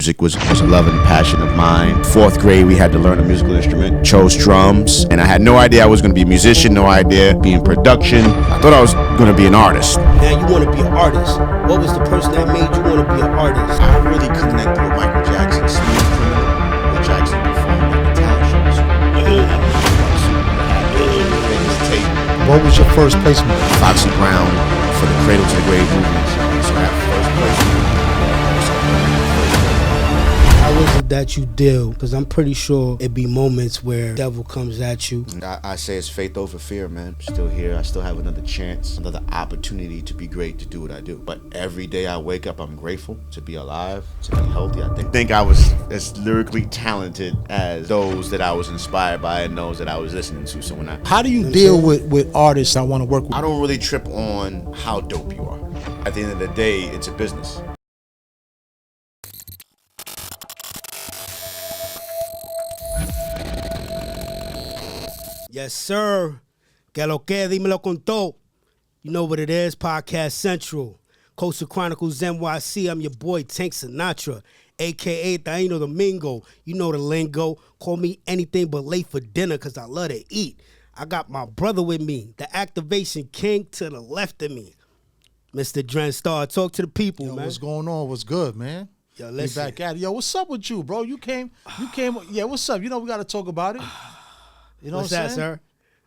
music was a love and passion of mine. 4th grade, we had to learn a musical instrument. Chose drums, and I had no idea I was going to be a musician, no idea be in production. I thought I was going to be an artist. Now you want to be an artist. What was the person that made you want to be an artist? I really connected with Michael Jackson, Smooth Criminal, with Jackson performed at the talent shows. What was your first placement? Foxy Brown for the Cradle to the Grave movement. So that first placement. How is it that you deal? Because I'm pretty sure it be moments where the devil comes at you. I say it's faith over fear, man. I'm still here. I still have another chance, another opportunity to be great, to do what I do. But every day I wake up, I'm grateful to be alive, to be healthy. I think I was as lyrically talented as those that I was inspired by and those that I was listening to. So how do you deal with artists that want to work with? I don't really trip on how dope you are. At the end of the day, it's a business. Yes, sir. Que lo que, dímelo con todo. You know what it is, Podcast Central. Coastal Chronicles NYC, I'm your boy Tank Sinatra, a.k.a. Taino Domingo. You know the lingo. Call me anything but late for dinner because I love to eat. I got my brother with me, the activation king to the left of me. Mr. Dren Star, talk to the people, man. What's going on? What's good, man? Yo, listen. We back at it. Yo, what's up with you, bro? You came. Yeah, what's up? You know we got to talk about it. You know what's what I'm that, saying? sir?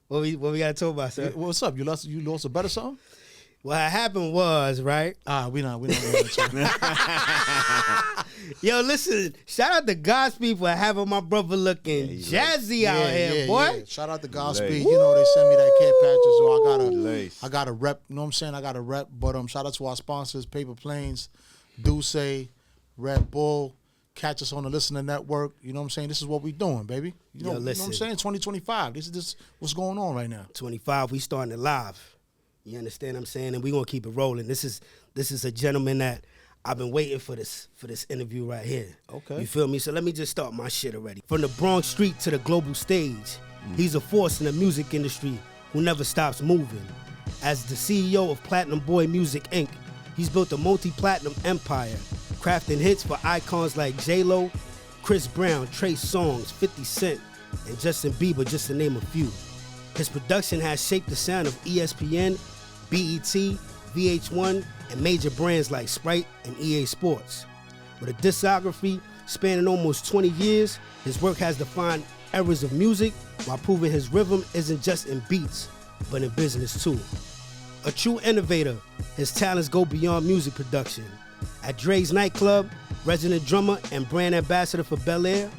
What we got to talk about, sir? What's up? You lost a bet or something? What happened was, right? We don't Yo, listen, shout out to Godspeed for having my brother looking jazzy out here, boy. Yeah. Shout out to Godspeed. You know, they sent me that kid patches, so I got a rep, you know what I'm saying? I got a rep, but shout out to our sponsors, Paper Planes, Duce, Red Bull. Catch us on the Listener Network. You know what I'm saying? This is what we doing, baby. You know what I'm saying? 2025. This is what's going on right now. 25, we starting it live. You understand what I'm saying? And we gonna keep it rolling. This is a gentleman that I've been waiting for this interview right here. Okay. You feel me? So let me just start my shit already. From the Bronx street to the global stage, he's a force in the music industry who never stops moving. As the CEO of Platinum Boy Music Inc., he's built a multi-platinum empire, crafting hits for icons like J.Lo, Chris Brown, Trey Songz, 50 Cent, and Justin Bieber, just to name a few. His production has shaped the sound of ESPN, BET, VH1, and major brands like Sprite and EA Sports. With a discography spanning almost 20 years, his work has defined eras of music while proving his rhythm isn't just in beats, but in business too. A true innovator, his talents go beyond music production. At Dre's nightclub, resident drummer and brand ambassador for Bel Air,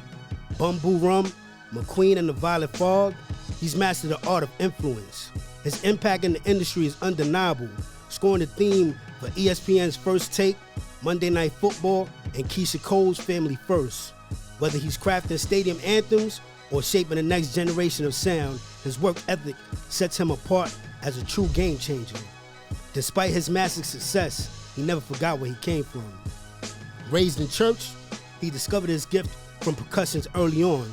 Bumbu Rum, McQueen and the Violet Fog, he's mastered the art of influence. His impact in the industry is undeniable, scoring the theme for ESPN's First Take, Monday Night Football, and Keisha Cole's Family First. Whether he's crafting stadium anthems or shaping the next generation of sound, his work ethic sets him apart as a true game changer. Despite his massive success, he never forgot where he came from. Raised in church, he discovered his gift from percussions early on,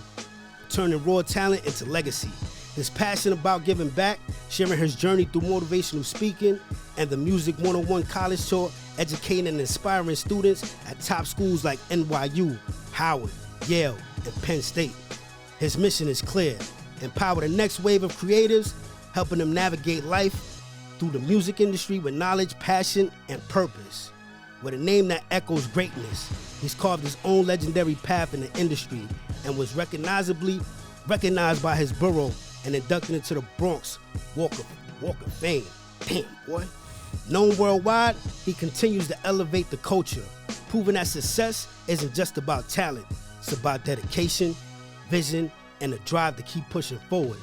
turning raw talent into legacy. His passion about giving back, sharing his journey through motivational speaking, and the Music 101 college tour, educating and inspiring students at top schools like NYU, Howard, Yale, and Penn State. His mission is clear: empower the next wave of creatives, helping them navigate life through the music industry with knowledge, passion, and purpose. With a name that echoes greatness, he's carved his own legendary path in the industry and was recognized by his borough and inducted into the Bronx Walk of Fame. Damn, boy. Known worldwide, he continues to elevate the culture, proving that success isn't just about talent, it's about dedication, vision, and a drive to keep pushing forward.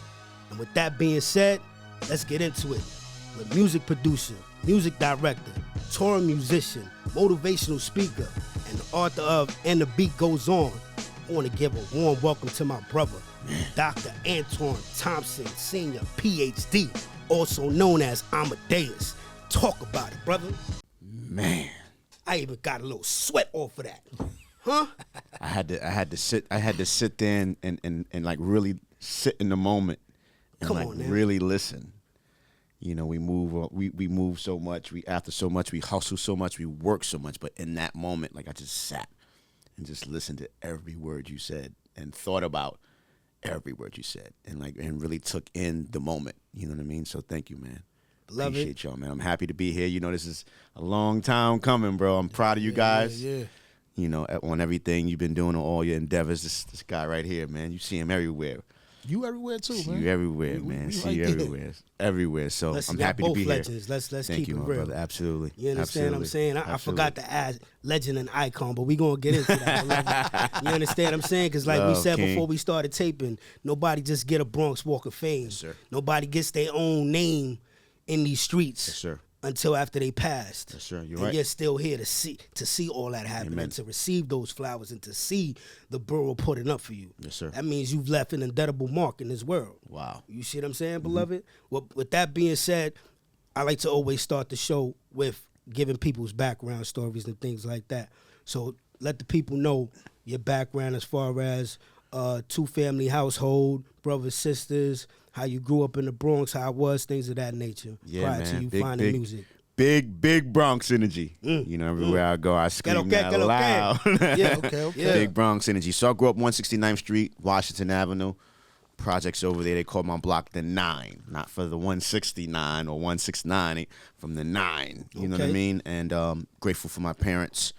And with that being said, let's get into it. With music producer, music director, touring musician, motivational speaker, and the author of And the Beat Goes On, I want to give a warm welcome to my brother, Dr. Antwan Thompson, Senior PhD, also known as Amadeus. Talk about it, brother. Man, I even got a little sweat off of that. Huh? I had to sit there and like really sit in the moment and Come like on, man. really listen. You know, we move so much, we after so much, we hustle so much, we work so much, but in that moment, like I just sat and just listened to every word you said and thought about every word you said and really took in the moment. You know what I mean? So thank you, man. Appreciate y'all, man. I'm happy to be here. You know, this is a long time coming, bro. I'm proud of you guys. Yeah. You know, on everything you've been doing, on all your endeavors. This guy right here, man. You see him everywhere. You everywhere too, See man. you everywhere, man. See you everywhere. Everywhere. So Listen, I'm happy to be legends. here. Let's Thank keep you, it my real. brother. Absolutely. You understand what I'm saying? I Absolutely. forgot to add legend and icon, but we gonna get into that. You understand what I'm saying? Because like we Love, said King. before we started taping, nobody just get a Bronx Walk of Fame. Yes, sir. Nobody gets their own name in these streets. Yes, sir. Until after they passed. Yes, sir. You're and right. you're still here to see all that happen. Amen. And to receive those flowers and to see the borough putting up for you. Yes, sir. That means you've left an indelible mark in this world. Wow. You see what I'm saying, beloved? Well, with that being said, I like to always start the show with giving people's background stories and things like that. So let the people know your background as far as two-family household, brothers, sisters, how you grew up in the Bronx, how it was, things of that nature. Yeah, prior man. to you finding music. Big Bronx energy. You know, everywhere I go, I scream that loud. Yeah, Okay. yeah. Big Bronx energy. So I grew up 169th Street, Washington Avenue. Projects over there, they call my block the 9, not for the 169 or 169, from the 9. You know what I Okay. mean? And grateful for my parents,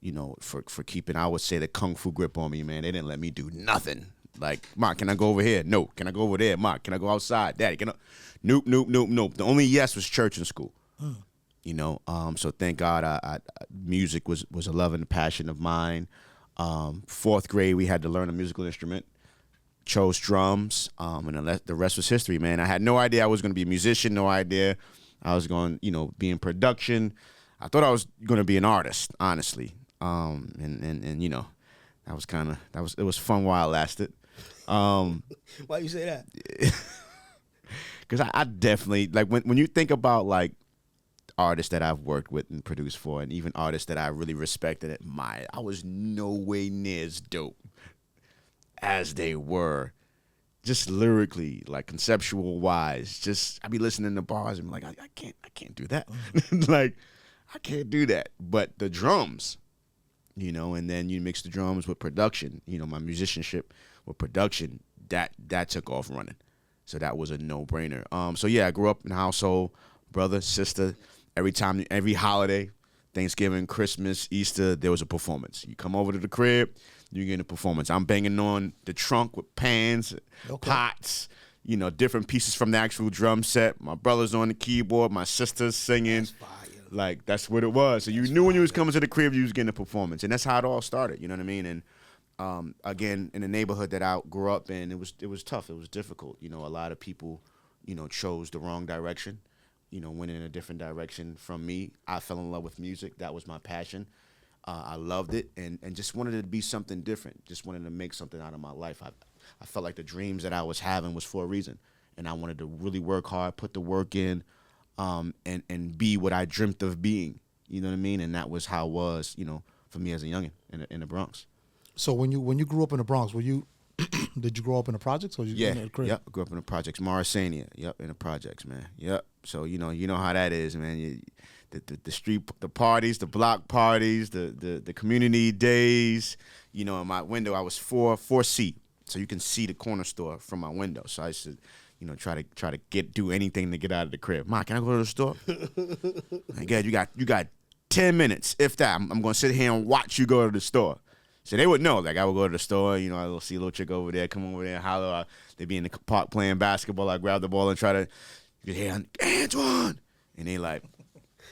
you know, for keeping, I would say, the kung fu grip on me, man. They didn't let me do nothing. Like, Mark, can I go over here? No. Can I go over there? Mark, can I go outside? Daddy, can I? Nope. The only yes was church and school. You know, so thank God I music was a love and a passion of mine. 4th grade, we had to learn a musical instrument. Chose drums, and the rest was history, man. I had no idea I was going to be a musician, no idea I was going, you know, be in production. I thought I was going to be an artist, honestly. And you know, it was fun while it lasted. Why you say that? Because I definitely, like, when you think about, like, artists that I've worked with and produced for, and even artists that I really respect and admire, I was no way near as dope as they were, just lyrically, like conceptual wise. Just I be listening to bars and be like, I can't do that. Like, I can't do that. But the drums, you know, and then you mix the drums with production, you know, my musicianship with production, that took off running. So that was a no-brainer. So yeah, I grew up in a household, brother, sister, every holiday, Thanksgiving, Christmas, Easter, there was a performance. You come over to the crib, you get a performance. I'm banging on the trunk with pans, pots, you know, different pieces from the actual drum set. My brother's on the keyboard, my sister's singing. Like, that's what it was. So you knew when you was coming to the crib, you was getting a performance. And that's how it all started, you know what I mean? And again, in the neighborhood that I grew up in, it was tough. It was difficult. You know, a lot of people, you know, chose the wrong direction, you know, went in a different direction from me. I fell in love with music. That was my passion. I loved it and just wanted it to be something different. Just wanted to make something out of my life. I felt like the dreams that I was having was for a reason. And I wanted to really work hard, put the work in, and be what I dreamt of being. You know what I mean? And that was how it was, you know, for me as a youngin' in the Bronx. So when you grew up in the Bronx, did you grow up in the projects or you in the crib? Yep, grew up in the projects. Morrisania, yep, in the projects, man. Yep. So you know how that is, man. The street, the parties, the block parties, the community days. You know, in my window, I was four seat, so you can see the corner store from my window. So I used to, you know, try to do anything to get out of the crib. Ma, can I go to the store? Again, you got 10 minutes, if that. I'm gonna sit here and watch you go to the store. So they would know, like, I would go to the store, you know, I would see a little chick over there, come over there and holler. They'd be in the park playing basketball. I grab the ball and try to, you hear, Antwan! And they like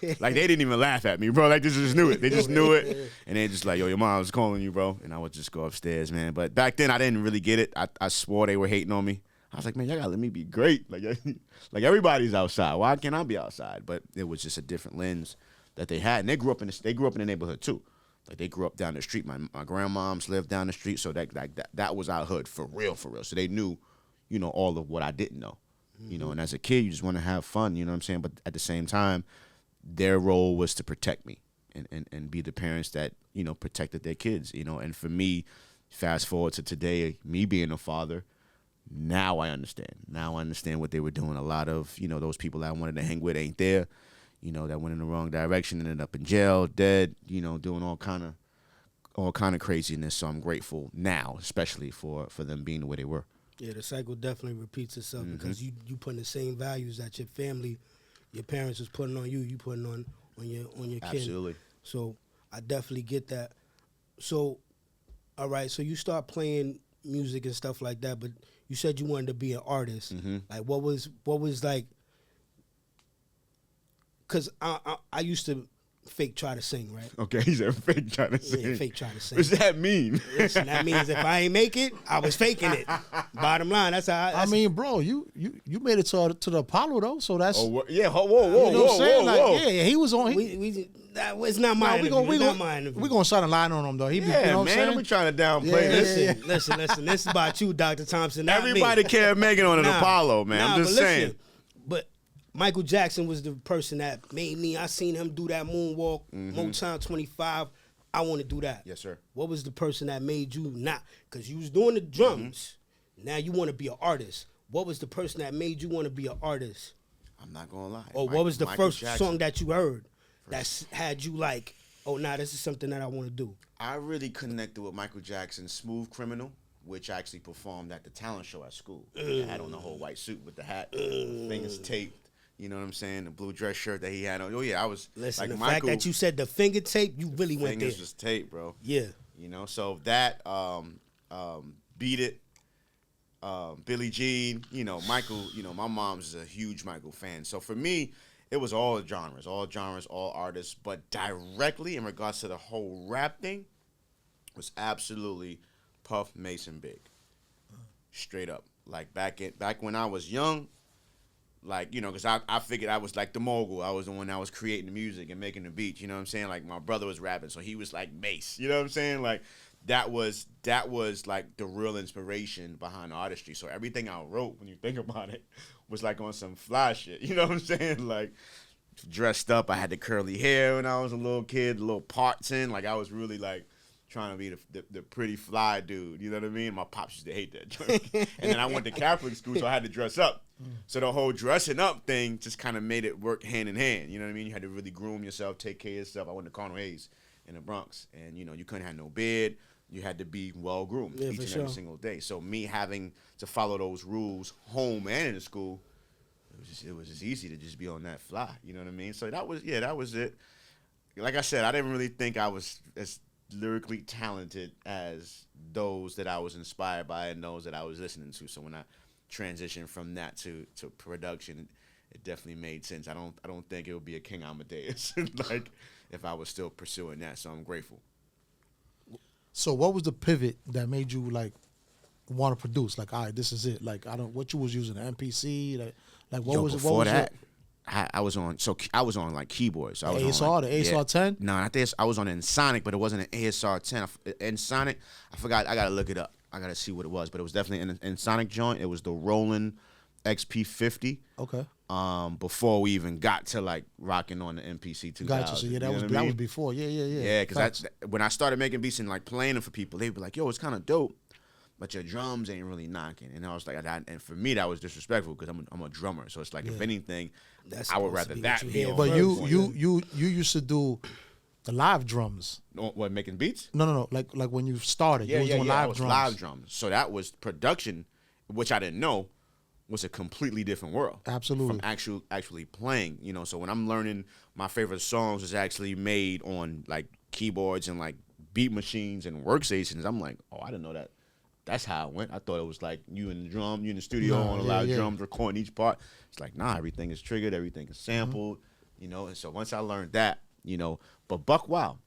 they didn't even laugh at me, bro. Like, they just knew it. They just knew it. And they just like, yo, your mom's calling you, bro. And I would just go upstairs, man. But back then, I didn't really get it. I swore they were hating on me. I was like, man, y'all gotta let me be great. Like everybody's outside. Why can't I be outside? But it was just a different lens that they had. And they grew up in the neighborhood, too. Like, they grew up down the street. My grandmoms lived down the street, so that was our hood for real. So they knew, you know, all of what I didn't know. You know, and as a kid, you just want to have fun, you know what I'm saying? But at the same time, their role was to protect me and be the parents that, you know, protected their kids, you know. And for me, fast forward to today, me being a father, now I understand. Now I understand what they were doing. A lot of, you know, those people that I wanted to hang with ain't there. You know, that went in the wrong direction, ended up in jail, dead, you know, doing all kind all kind of craziness. So I'm grateful now, especially for them being the way they were. Yeah, the cycle definitely repeats itself because you putting the same values that your family, your parents was putting on you putting on your kid. Absolutely. So I definitely get that. So, all right, so you start playing music and stuff like that, but you said you wanted to be an artist. Like what was like? Because I used to fake try to sing, right? Okay, he said fake trying to sing. Yeah, fake try to sing. What does that mean? Listen, that means if I ain't make it, I was faking it. Bottom line, that's how. I mean, bro, you made it to the Apollo though, so that's. Yeah, whoa, You know what I'm saying? whoa. Like, yeah, he was on. That was not mine. We gonna shine a line on him though. He be, Yeah, you know what I'm man, saying? we trying to downplay this. Listen. This is about you, Dr. Thompson. Not Everybody me. can't make it on an Nah, Apollo, man. I'm but just listen, saying. But Michael Jackson was the person that made me. I seen him do that moonwalk, Motown 25. I want to do that. Yes, sir. What was the person that made you not? Because you was doing the drums. Now you want to be an artist. What was the person that made you want to be an artist? I'm not gonna lie. Or what was the Michael first Jackson. song that you heard that had you like, oh, nah, this is something that I want to do? I really connected with Michael Jackson's Smooth Criminal, which actually performed at the talent show at school. He had on the whole white suit with the hat, fingers taped. You know what I'm saying? The blue dress shirt that he had on. Oh yeah, I was Listen, like the Michael. fact that you said the finger tape, you really went there. Fingers was taped, bro. Yeah. You know, so that Beat It, Billie Jean. You know, Michael. You know, my mom's a huge Michael fan. So for me, it was all genres, all artists. But directly in regards to the whole rap thing, was absolutely Puff, Mason, Big. Straight up, like back when I was young. Like, you know, because I figured I was like the mogul. I was the one that was creating the music and making the beats. You know what I'm saying? Like, my brother was rapping, so he was like Mace. You know what I'm saying? Like, that was like the real inspiration behind the artistry. So everything I wrote, when you think about it, was like on some fly shit. You know what I'm saying? Like, dressed up. I had the curly hair when I was a little kid, the little parts in. Like, I was really like trying to be the pretty fly dude. You know what I mean? My pops used to hate that joke. And then I went to Catholic school, so I had to dress up. So the whole dressing up thing just kind of made it work hand in hand. You know what I mean? You had to really groom yourself, take care of yourself. I went to Cardinal Hayes in the Bronx, and you know, you couldn't have no beard. You had to be well groomed each and every single day. So me having to follow those rules home and in the school, it was just easy to just be on that fly. You know what I mean? So that was it. Like I said, I didn't really think I was as lyrically talented as those that I was inspired by and those that I was listening to. So when I transition from that to production, it definitely made sense. I don't think it would be a King Amadeus like if I was still pursuing that. So I'm grateful. So what was the pivot that made you like want to produce? Like, all right, this is it. Like, what you was using, an MPC? Like what was it? Before that, I was on like keyboards. So I was ASR, on, the ASR 10? No, not this. I was on Ensoniq, but it wasn't an ASR 10. Ensoniq, I forgot. I gotta look it up. I gotta see what it was, but it was definitely an Ensoniq joint. It was the Roland XP50. Okay. Before we even got to like rocking on the MPC 2000. Gotcha. So yeah, that was before. Yeah. Yeah, because when I started making beats and like playing them for people, they'd be like, "Yo, it's kind of dope, but your drums ain't really knocking." And I was like, and for me that was disrespectful because I'm a drummer. So it's like, if anything, I would rather that be on. But you used to do the live drums. What, making beats? No. Like when you started, you was doing live drums. Live drums. So that was production, which I didn't know was a completely different world. Absolutely. From actually playing, you know. So when I'm learning my favorite songs is actually made on like keyboards and like beat machines and workstations, I'm like, oh, I didn't know that. That's how it went. I thought it was like you in the studio on a live drums, recording each part. It's like, nah, everything is triggered, everything is sampled, you know. And so once I learned that, you know, but Buck Wild,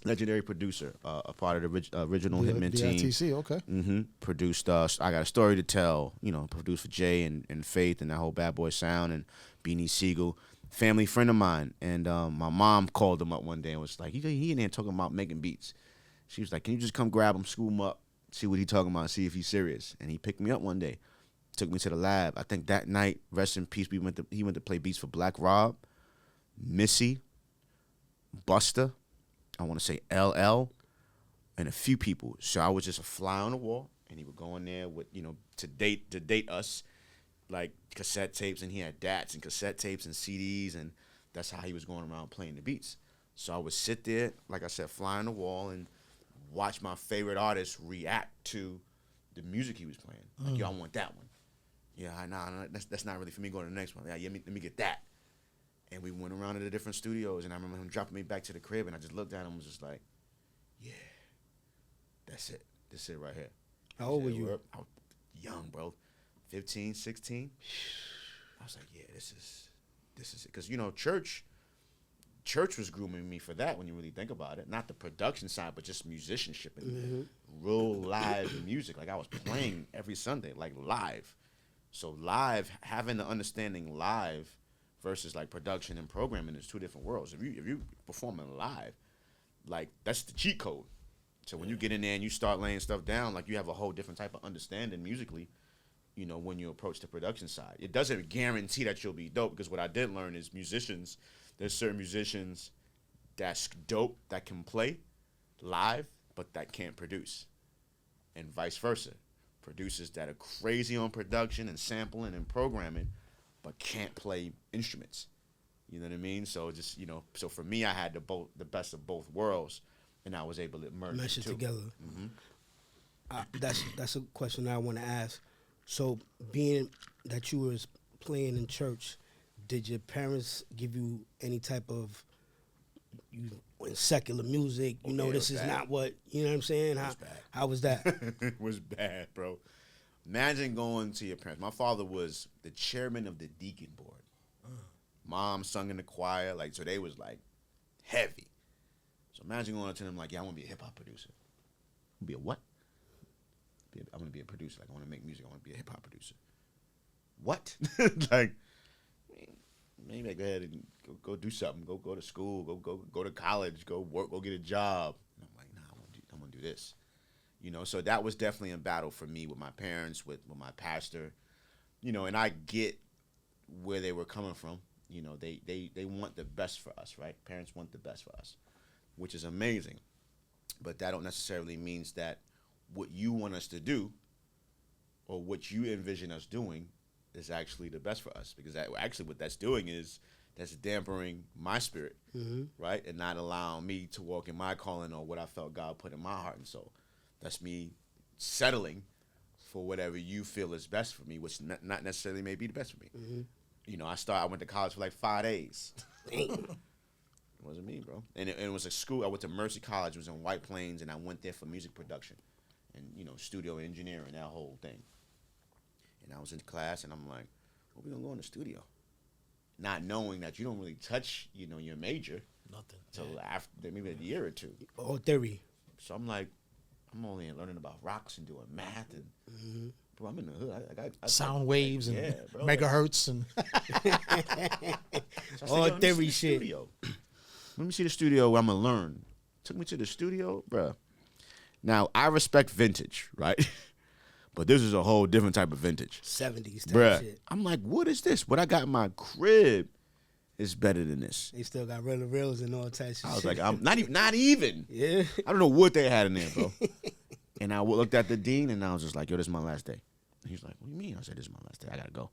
legendary producer, a part of the original Hitman team. BITC, okay. Produced I Got a Story to Tell, you know, produced for Jay and Faith and that whole Bad Boy Sound and Beanie Siegel. Family friend of mine. And my mom called him up one day and was like, he in there talking about making beats. She was like, can you just come grab him, school him up, see what he talking about, see if he's serious. And he picked me up one day, took me to the lab. I think that night, rest in peace, he went to play beats for Black Rob, Missy, Busta, I want to say LL, and a few people. So I was just a fly on the wall, and he would go in there with, you know, to date us, like cassette tapes, and he had DATs and cassette tapes and CDs, and that's how he was going around playing the beats. So I would sit there, like I said, fly on the wall, and watch my favorite artist react to the music he was playing. Like, yo, I want that one. Yeah, nah, that's not really for me. Go to the next one. Yeah, let me get that. And we went around to the different studios, and I remember him dropping me back to the crib, and I just looked at him and was just like, yeah, that's it. This it right here. How old were you? I was young, bro. 15, 16. I was like, yeah, this is it. Because, you know, church was grooming me for that when you really think about it. Not the production side, but just musicianship and real live music. Like, I was playing every Sunday, like, live. So live, having the understanding live versus, like, production and programming is two different worlds. If you performing live, like, that's the cheat code. So when you get in there and you start laying stuff down, like, you have a whole different type of understanding musically, you know, when you approach the production side. It doesn't guarantee that you'll be dope, because what I did learn is there's certain musicians that's dope that can play live, but that can't produce. And vice versa. Producers that are crazy on production and sampling and programming, but can't play instruments. You know what I mean? So just, you know, so for me, I had the best of both worlds, and I was able to merge it together. That's a question I want to ask. So, being that you was playing in church, did your parents give you any type of in secular music? You know, this is bad. Not what, you know what I'm saying? How was that? It was bad, bro. Imagine going to your parents. My father was the chairman of the deacon board. Mom sung in the choir, like, so they was like heavy. So imagine going to them like, yeah, I want to be a hip hop producer. Be a what? I want to be a producer. Like, I want to make music. I want to be a hip hop producer. What? Like, maybe I go ahead and go do something. Go to school. Go to college. Go work. Go get a job. And I'm like, nah, I want to do this. You know, so that was definitely a battle for me with my parents, with my pastor. You know, and I get where they were coming from. You know, they want the best for us, right? Parents want the best for us, which is amazing. But that don't necessarily means that what you want us to do or what you envision us doing is actually the best for us, because actually what that's doing is that's dampering my spirit, right, and not allowing me to walk in my calling or what I felt God put in my heart and soul. That's me settling for whatever you feel is best for me, which not necessarily may be the best for me. You know, I went to college for like 5 days. It wasn't me, bro. And it was a school. I went to Mercy College. It was in White Plains, and I went there for music production and, you know, studio engineering, that whole thing. And I was in class, and I'm like, well, we going to go in the studio. Not knowing that you don't really touch, you know, your major. Nothing. Until after maybe a year or two. Oh, theory. So I'm like, I'm only learning about rocks and doing math. And, bro, I'm in the hood. I sound waves and bro, megahertz. And so all theory shit. Let me see the studio where I'm going to learn. Took me to the studio, bro. Now, I respect vintage, right? But this is a whole different type of vintage. 70s type Bruh, shit. I'm like, what is this? What I got in my crib is better than this. They still got reels and all types of shit. I was like, I'm not even. Yeah. I don't know what they had in there, bro. And I looked at the dean, and I was just like, yo, this is my last day. And he's like, what do you mean? I said, this is my last day. I got to go.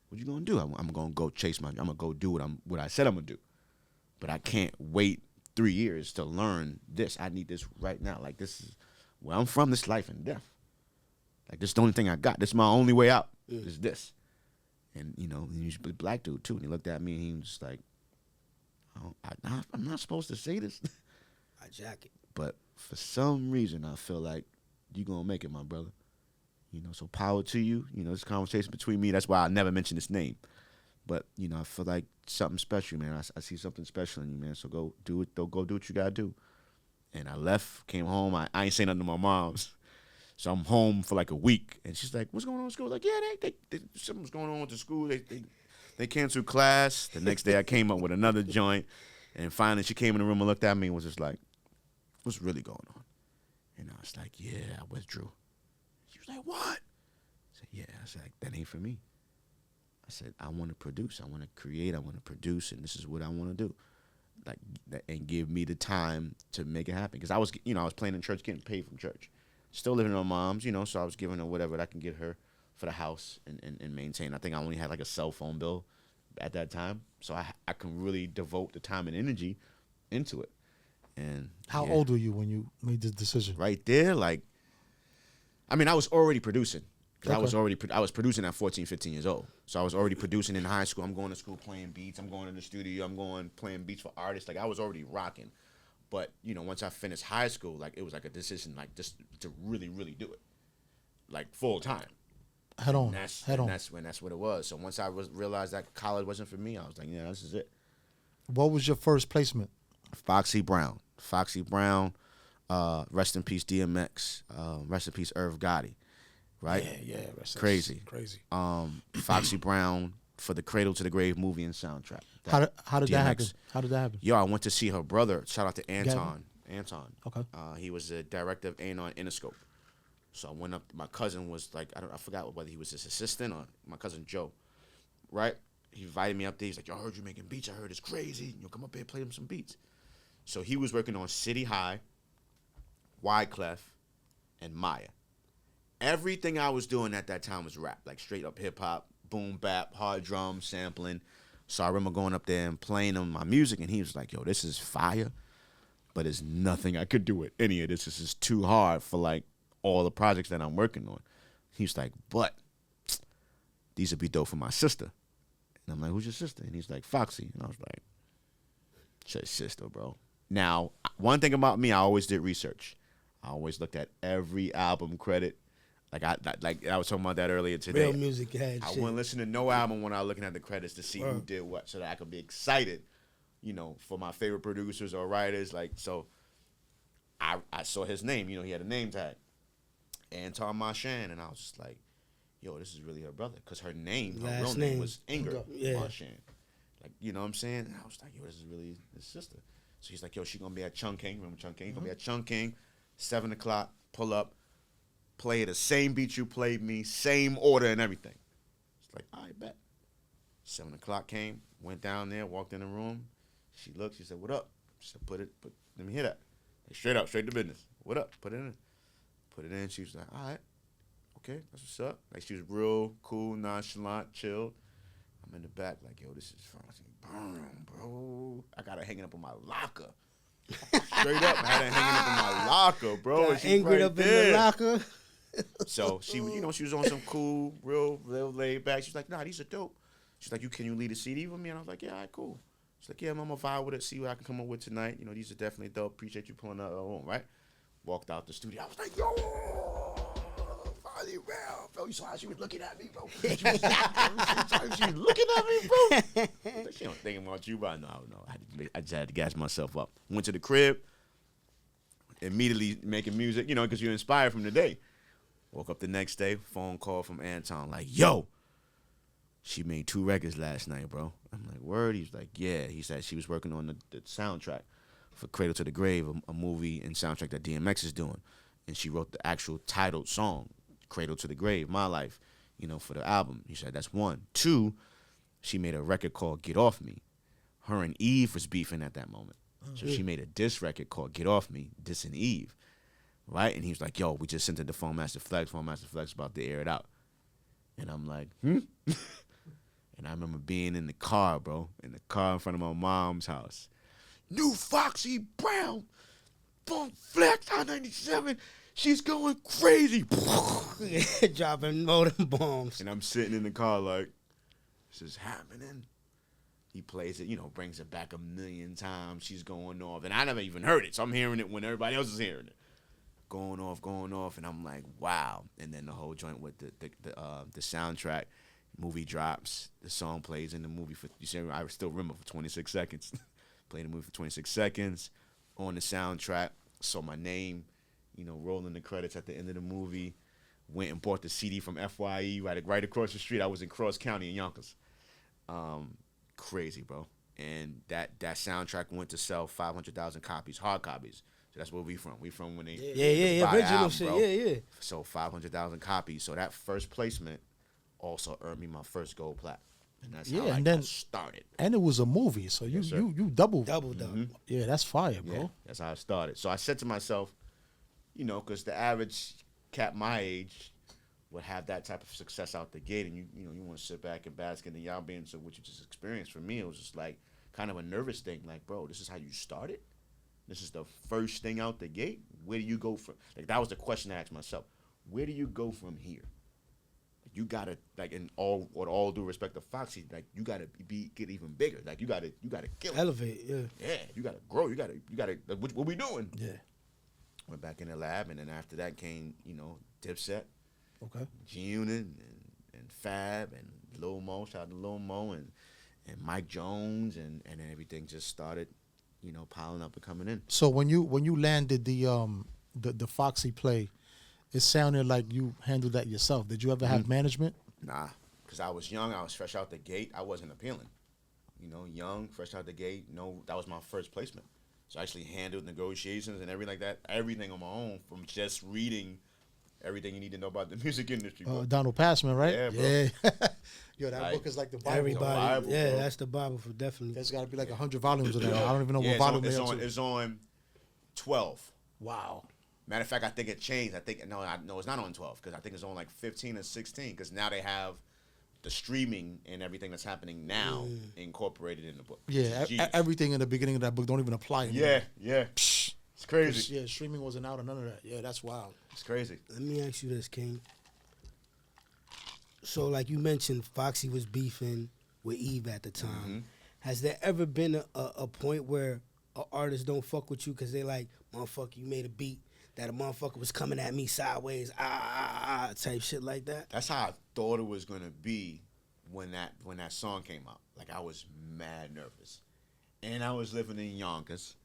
What you going to do? I'm going to go I'm going to go do what I said I'm going to do. But I can't wait 3 years to learn this. I need this right now. Like, this is where I'm from. This life and death. Like, this is the only thing I got. This is my only way out. Is this. And, you know, he's a black dude, too. And he looked at me, and he was just like, I'm not supposed to say this. I jack it. But for some reason, I feel like you're going to make it, my brother. You know, so power to you. You know, this conversation between me, that's why I never mention his name. But, you know, I feel like something special, man. I see something special in you, man. So go do it. Go do what you got to do. And I left, came home. I ain't saying nothing to my moms. So I'm home for like a week. And she's like, what's going on in school? Like, yeah, they something's going on with the school. They canceled class. The next day I came up with another joint. And finally she came in the room and looked at me and was just like, what's really going on? And I was like, yeah, I withdrew. She was like, what? I said, yeah. I said, that ain't for me. I said, I want to produce. I want to create. I want to produce. And this is what I want to do. Like, and give me the time to make it happen. Because I was playing in church, getting paid from church. Still living with my mom's, you know, so I was giving her whatever I can get her for the house and maintain. I think I only had like a cell phone bill at that time. So I can really devote the time and energy into it. And How old were you when you made this decision? right there, like, I mean, I was already producing. Because Okay. I was producing at 14, 15 years old. So I was already producing in high school. I'm going to school playing beats. I'm going to the studio. I'm going playing beats for artists. Like, I was already rocking. But, you know, once I finished high school, like, it was like a decision, like, just to really, really do it. Like, full time. Head on. That's what it was. So once I realized that college wasn't for me, I was like, yeah, this is it. What was your first placement? Foxy Brown. Rest in peace, DMX. Rest in peace, Irv Gotti. Right? Yeah. Crazy. Crazy. Foxy Brown for the Cradle to the Grave movie and soundtrack. How did that happen? DMX. How did that happen? Yo, I went to see her brother. Shout out to Gavin? Antwan. Okay. He was the director of A&R Interscope. So I went up. My cousin was like, I forgot whether he was his assistant or my cousin Joe. Right? He invited me up there. He's like, yo, I heard you making beats. I heard it's crazy. You know, come up here, play them some beats. So he was working on City High, Wyclef, and Maya. Everything I was doing at that time was rap, like straight up hip hop, boom bap, hard drum, sampling. So I remember going up there and playing him my music, and he was like, yo, this is fire, but there's nothing I could do with any of this. This is too hard for like all the projects that I'm working on. He was like, but these would be dope for my sister. And I'm like, who's your sister? And he's like, Foxy. And I was like, it's sister, bro. Now, one thing about me, I always did research. I always looked at every album credit. Like I was talking about that earlier today. Real music had I shit. wouldn't listen to no album when I was looking at the credits to see who did what, so that I could be excited, you know, for my favorite producers or writers. Like, so I saw his name. You know, he had a name tag, Antwan Marchand, and I was just like, yo, this is really her brother, because her name, her real name was Inger Marchand. Like, you know what I'm saying? And I was like, yo, this is really his sister. So he's like, yo, she gonna be at Chung King. Remember Chung King? Gonna be at Chung King, 7 o'clock. Pull up. Play the same beat you played me, same order and everything. It's like, I bet. 7 o'clock came, went down there, walked in the room. She looked, she said, what up? She said, let me hear that. Like, straight up, straight to business. What up? Put it in. Put it in. She was like, all right, okay, that's what's up. Like, she was real cool, nonchalant, chilled. I'm in the back, like, yo, this is fucking bro. I got her hanging up on my locker. Straight up, I had her hanging up on my locker, bro. Got angered up in the locker. So she, you know, she was on some cool, real laid back. She's like, nah, these are dope. She's like, can you lead a CD with me? And I was like, yeah, all right, cool. She's like, yeah, I'm gonna vibe with it, see what I can come up with tonight. You know, these are definitely dope. Appreciate you pulling up, right? Walked out the studio. I was like, yo, finally real, bro. You saw how she was looking at me, bro. She was looking at me, bro. She don't think about you, but I know. I just had to gas myself up. Went to the crib, immediately making music, you know, because you're inspired from the day. Woke up the next day, phone call from Antwan, like, yo, she made 2 records last night, bro. I'm like, word? He's like, yeah. He said she was working on the soundtrack for Cradle to the Grave, a movie and soundtrack that DMX is doing. And she wrote the actual titled song, Cradle to the Grave, My Life, you know, for the album. He said, that's 1. 2, she made a record called Get Off Me. Her and Eve was beefing at that moment. So she made a diss record called Get Off Me, dissing Eve. Right? And he was like, yo, we just sent it to Phone Master Flex. Phone Master Flex about to air it out. And I'm like, And I remember being in the car, bro, in front of my mom's house. New Foxy Brown, Phone Flex, I-97, she's going crazy. Dropping modem bombs. And I'm sitting in the car like, this is happening. He plays it, you know, brings it back a million times. She's going off. And I never even heard it, so I'm hearing it when everybody else is hearing it. Going off, and I'm like, wow. And then the whole joint with the soundtrack, movie drops, the song plays in the movie for, you see, I still remember, for 26 seconds. Played the movie for 26 seconds. On the soundtrack, saw my name, you know, rolling the credits at the end of the movie. Went and bought the CD from FYE right across the street. I was in Cross County in Yonkers. Crazy, bro. And that soundtrack went to sell 500,000 copies, hard copies. So that's where we from. We from when they Yeah, original shit. Bro. Yeah. So 500,000 copies. So that first placement also earned me my first gold plaque. And that's how I got started. And it was a movie, so you doubled. Mm-hmm. Yeah, that's fire, bro. Yeah, that's how I started. So I said to myself, you know, because the average cat my age would have that type of success out the gate, and you want to sit back and bask in the ambiance of what you just experienced. For me, it was just like kind of a nervous thing, like, bro, this is how you started. This is the first thing out the gate. Where do you go from? Like that was the question I asked myself. Where do you go from here? You gotta like in all due respect to Foxy, like you gotta get even bigger. Like you gotta kill it. Elevate, yeah. Yeah, you gotta grow. You gotta like, what we doing? Yeah. Went back in the lab, and then after that came Dipset, Okay. G-Unit, and Fab, and Lil Mo. Shout out to Lil Mo and Mike Jones, and then everything just started, piling up and coming in. So when you landed the Foxy play, it sounded like you handled that yourself. Did you ever have management? Nah, because I was young. I was fresh out the gate. I wasn't appealing. Young, fresh out the gate. That was my first placement. So I actually handled negotiations and everything like that. Everything on my own from just reading everything you need to know about the music industry. Donald Passman, right? Yeah, bro. Yeah. Yo, that book is like the Bible. Everybody, Bible, yeah, bro. that's the Bible for definitely. There's got to be like 100 volumes of that. I don't even know what volume it's on 12. Wow. Matter of fact, I think it changed. I think no, it's not on 12 because I think it's on like 15 or 16 because now they have the streaming and everything that's happening now incorporated in the book. Yeah, everything in the beginning of that book don't even apply anymore. Yeah. It's crazy. Yeah, streaming wasn't out or none of that. Yeah, that's wild. It's crazy. Let me ask you this, King. So, like you mentioned, Foxy was beefing with Eve at the time. Mm-hmm. Has there ever been a point where an artist don't fuck with you because they like, motherfucker, you made a beat that a motherfucker was coming at me sideways, type shit like that? That's how I thought it was gonna be when that song came out. Like I was mad nervous, and I was living in Yonkers,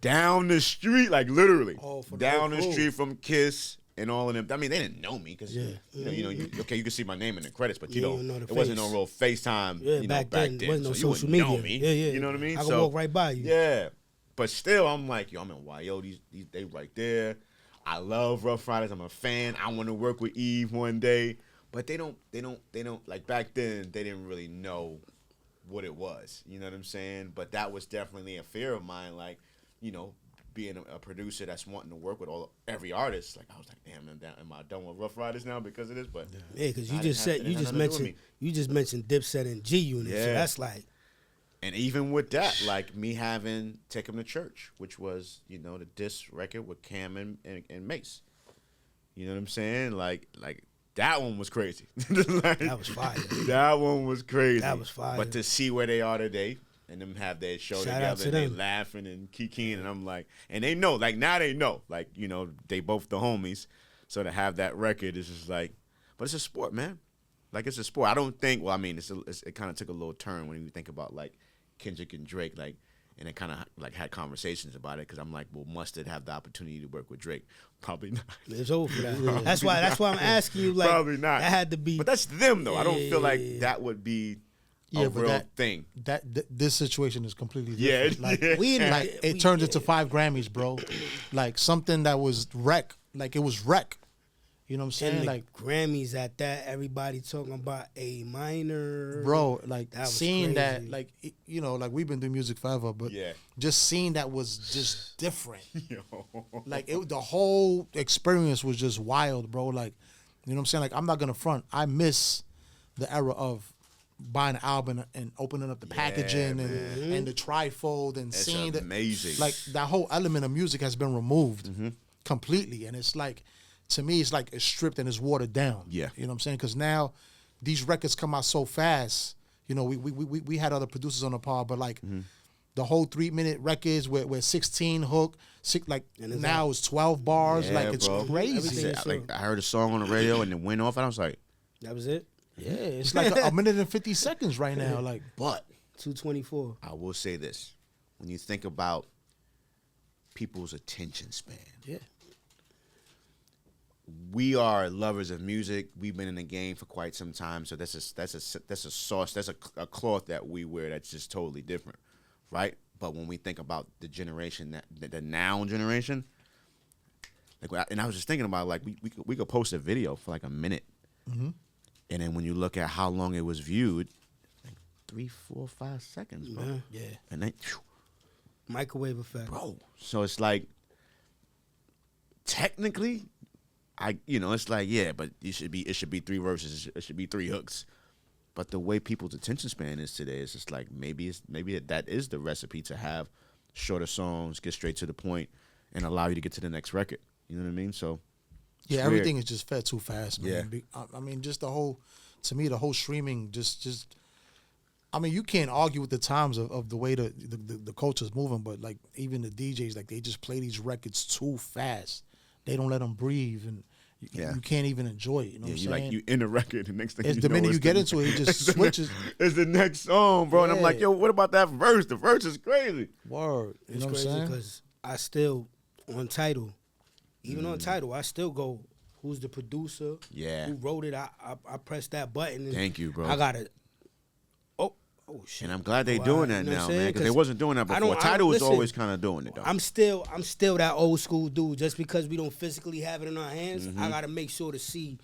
down the street, like literally down the street from Kiss and all of them. I mean, they didn't know me because you can see my name in the credits, but you don't. Know the it face. wasn't no real FaceTime. Yeah, back then. Wasn't no so social you media. wouldn't know me. Yeah. You know what I mean? I can walk right by you. Yeah. But still, I'm like, yo, I'm in YO. These they right there. I love Rough Riders. I'm a fan. I want to work with Eve one day. But they don't like back then. They didn't really know what it was. You know what I'm saying? But that was definitely a fear of mine. Like, being a producer that's wanting to work with every artist. Like I was like, damn, am I done with Rough Riders now because of this? But yeah, because you just mentioned Dipset and G-Unit. Yeah. So that's like. And even with that, like me having Take 'Em to Church, which was, the diss record with Cam and Mace. You know what I'm saying? Like that one was crazy. Like, That was fire. That one was crazy. That was fire. But to see where they are today and them have their show Shout out together to and they them. laughing and kikiing and I'm like, and they know, like now they know, like, they both the homies. So to have that record is just like, but it's a sport, man. Like it's a sport. I don't think, well, I mean, it kind of took a little turn when you think about like Kendrick and Drake, like, and it kind of like had conversations about it because I'm like, well, must it have the opportunity to work with Drake? Probably not. It's over for that. That's why I'm asking you. Like, probably not. That had to be. But that's them though. I don't feel like that would be a real thing. This situation is completely different. Yeah, like, yeah. It turned into 5 Grammys, bro. Like something that was wreck. Like it was wreck. You know what I'm saying? And like Grammys at that, everybody talking about A minor. Bro, like that was seeing crazy. that, like like we've been doing music forever, but Yeah. just seeing that was just different. Yo. Like the whole experience was just wild, bro. Like, you know what I'm saying? Like I'm not gonna front. I miss the era of buying an album and opening up the packaging and the trifold and It's seeing amazing. like that whole element of music has been removed completely, and it's like, to me, it's like it's stripped and it's watered down. Yeah. You know what I'm saying? Because now these records come out so fast. We had other producers on the pod, but like the whole 3-minute records where 16 hook, now it's 12 bars. Yeah, like it's bro. crazy. Everything is Like I heard a song on the radio and it went off and I was like, That was it. Yeah, it's like a minute and 50 seconds right now. Like, but 224. I will say this. When you think about people's attention span, yeah. we are lovers of music. We've been in the game for quite some time, so that's a sauce. That's a cloth that we wear that's just totally different, right? But when we think about the generation the now generation, like, and I was just thinking about like we could post a video for like a minute, and then when you look at how long it was viewed, like 3, 4, 5 seconds, bro. Yeah. And then, Microwave effect. bro. So it's like technically. It's like, yeah, but it should be 3 verses, it should be 3 hooks. But the way people's attention span is today, it's just like maybe that is the recipe to have shorter songs, get straight to the point, and allow you to get to the next record. You know what I mean? So yeah, it's everything weird. is just fed too fast, man. Yeah. I mean, just the whole, to me, the whole streaming just. I mean, you can't argue with the times of the way the culture's moving, but like even the DJs, like they just play these records too fast. They don't let them breathe, and you can't even enjoy it. You know what I'm saying? Like you in the record, the next thing It's you the know, minute it's you get the- into it, it just switches. It's the next song, bro. And I'm like, Yeah. yo, what about that verse? The verse is crazy. Word. You It's know what I'm crazy saying? because I still on title, even on title, I still go. Who's the producer? Yeah. Who wrote it? I press that button. And Thank you, bro. I gotta. Oh shit. And I'm glad they Oh, doing you that know what now, I'm man, saying? because they wasn't doing that I before. don't- Tidal was listen, always kind of doing it, though. I'm still that old school dude. Just because we don't physically have it in our hands, I gotta make sure to see